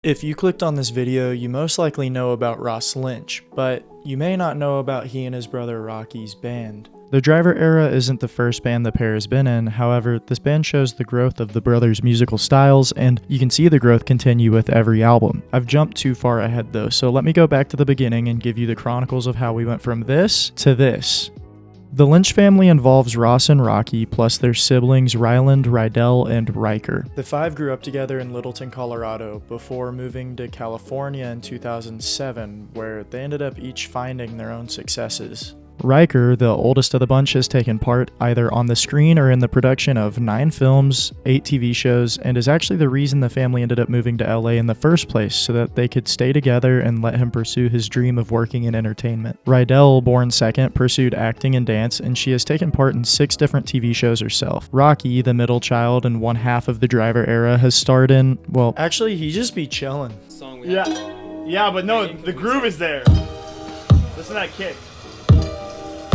If you clicked on this video, you most likely know about Ross Lynch, but you may not know about he and his brother Rocky's band. The Driver Era isn't the first band the pair has been in, however, this band shows the growth of the brothers' musical styles, and you can see the growth continue with every album. I've jumped too far ahead though, so let me go back to the beginning and give you the chronicles of how we went from this to this. The Lynch family involves Ross and Rocky, plus their siblings Ryland, Rydell, and Rker. The five grew up together in Littleton, Colorado, before moving to California in 2007, where they ended up each finding their own successes. Rker, the oldest of the bunch, has taken part either on the screen or in the production of 9 films, 8 TV shows, and is actually the reason the family ended up moving to LA in the first place, so that they could stay together and let him pursue his dream of working in entertainment. Rydell, born second, pursued acting and dance, and she has taken part in 6 different TV shows herself. Rocky, the middle child and one half of the Driver Era, has starred in, well, actually he just be chillin'. Yeah, but no, the groove is there. Listen to that kick.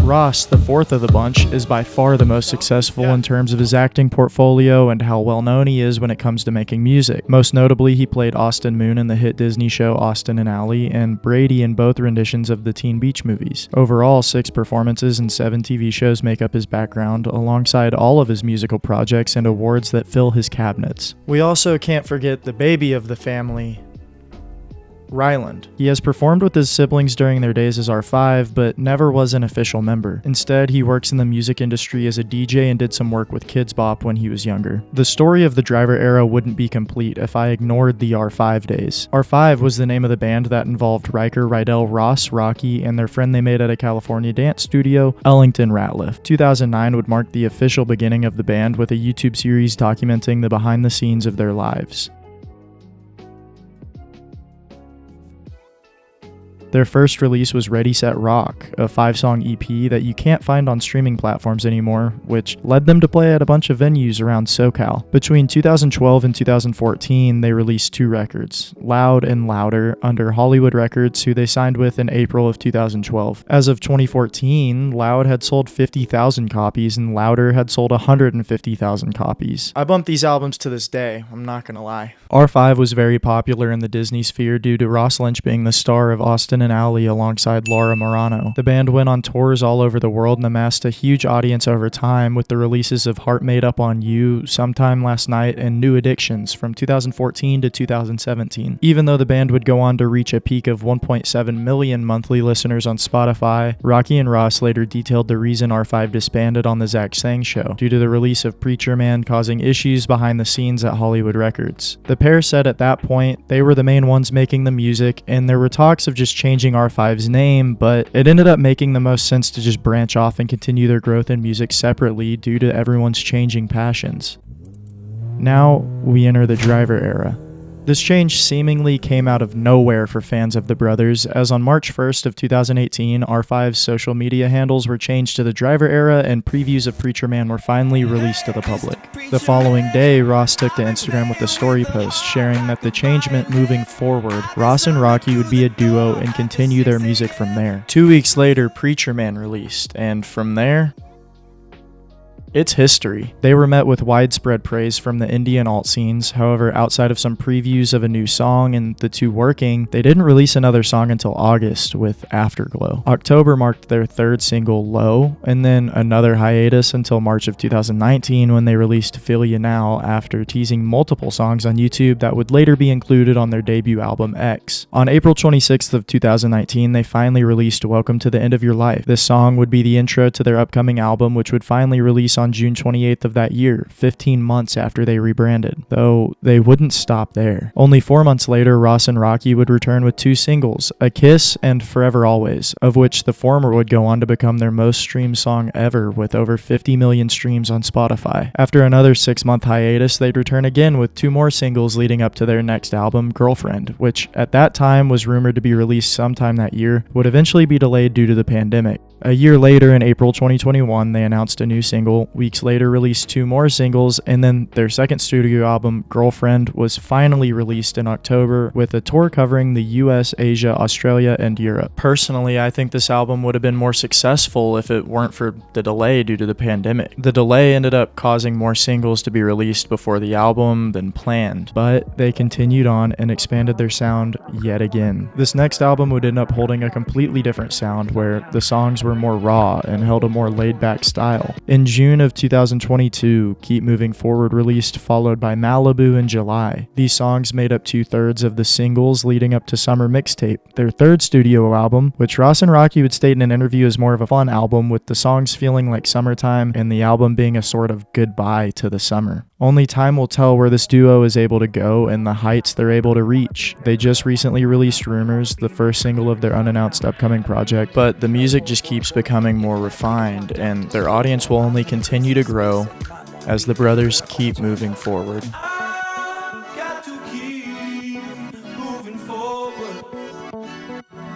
Ross, the fourth of the bunch, is by far the most successful in terms of his acting portfolio and how well known he is when it comes to making music. Most notably, he played Austin Moon in the hit Disney show Austin and Ally, and Brady in both renditions of the Teen Beach movies. Overall, 6 performances and 7 TV shows make up his background, alongside all of his musical projects and awards that fill his cabinets. We also can't forget the baby of the family, Ryland. He has performed with his siblings during their days as R5, but never was an official member. Instead, he works in the music industry as a DJ and did some work with Kids Bop when he was younger. The story of the Driver Era wouldn't be complete if I ignored the R5 days. R5 was the name of the band that involved Rker, Rydell, Ross, Rocky, and their friend they made at a California dance studio, Ellington Ratliff. 2009 would mark the official beginning of the band with a YouTube series documenting the behind the scenes of their lives. Their first release was Ready Set Rock, a 5-song EP that you can't find on streaming platforms anymore, which led them to play at a bunch of venues around SoCal. Between 2012 and 2014, they released 2 records, Loud and Louder, under Hollywood Records, who they signed with in April of 2012. As of 2014, Loud had sold 50,000 copies and Louder had sold 150,000 copies. I bump these albums to this day, I'm not gonna lie. R5 was very popular in the Disney sphere due to Ross Lynch being the star of Austin and Ally alongside Laura Marano. The band went on tours all over the world and amassed a huge audience over time with the releases of Heart Made Up on You, Sometime Last Night, and New Addictions from 2014 to 2017. Even though the band would go on to reach a peak of 1.7 million monthly listeners on Spotify, Rocky and Ross later detailed the reason R5 disbanded on the Zach Sang Show, due to the release of Preacher Man causing issues behind the scenes at Hollywood Records. The pair said at that point they were the main ones making the music, and there were talks of just changing R5's name, but it ended up making the most sense to just branch off and continue their growth in music separately due to everyone's changing passions. Now we enter the Driver Era. This change seemingly came out of nowhere for fans of the brothers, as on March 1st of 2018, R5's social media handles were changed to the Driver Era and previews of Preacher Man were finally released to the public. The following day, Ross took to Instagram with a story post sharing that the change meant moving forward, Ross and Rocky would be a duo and continue their music from there. 2 weeks later, Preacher Man released, and from there, it's history. They were met with widespread praise from the indie and alt scenes. However, outside of some previews of a new song and the two working, they didn't release another song until August with Afterglow. October marked their 3rd single, Low, and then another hiatus until March of 2019 when they released Feel Ya Now after teasing multiple songs on YouTube that would later be included on their debut album X. On April 26th of 2019, they finally released Welcome to the End of Your Life. This song would be the intro to their upcoming album, which would finally release on June 28th of that year, 15 months after they rebranded. Though they wouldn't stop there. Only 4 months later, Ross and Rocky would return with 2 singles, A Kiss and Forever Always, of which the former would go on to become their most streamed song ever with over 50 million streams on Spotify. After another 6-month hiatus, they'd return again with 2 more singles leading up to their next album, Girlfriend, which at that time was rumored to be released sometime that year, would eventually be delayed due to the pandemic. A year later, in April 2021, they announced a new single. Weeks later, released 2 more singles, and then their second studio album, Girlfriend, was finally released in October with a tour covering the US, Asia, Australia, and Europe. Personally, I think this album would have been more successful if it weren't for the delay due to the pandemic. The delay ended up causing more singles to be released before the album than planned, but they continued on and expanded their sound yet again. This next album would end up holding a completely different sound where the songs were more raw and held a more laid-back style. In June of 2022, Keep Moving Forward released, followed by Malibu in July. These songs made up 2/3 of the singles leading up to Summer Mixtape, their third studio album, which Ross and Rocky would state in an interview is more of a fun album with the songs feeling like summertime and the album being a sort of goodbye to the summer. Only time will tell where this duo is able to go and the heights they're able to reach. They just recently released Rumors, the first single of their unannounced upcoming project, but the music just keeps becoming more refined, and their audience will only continue to grow as the brothers keep moving forward.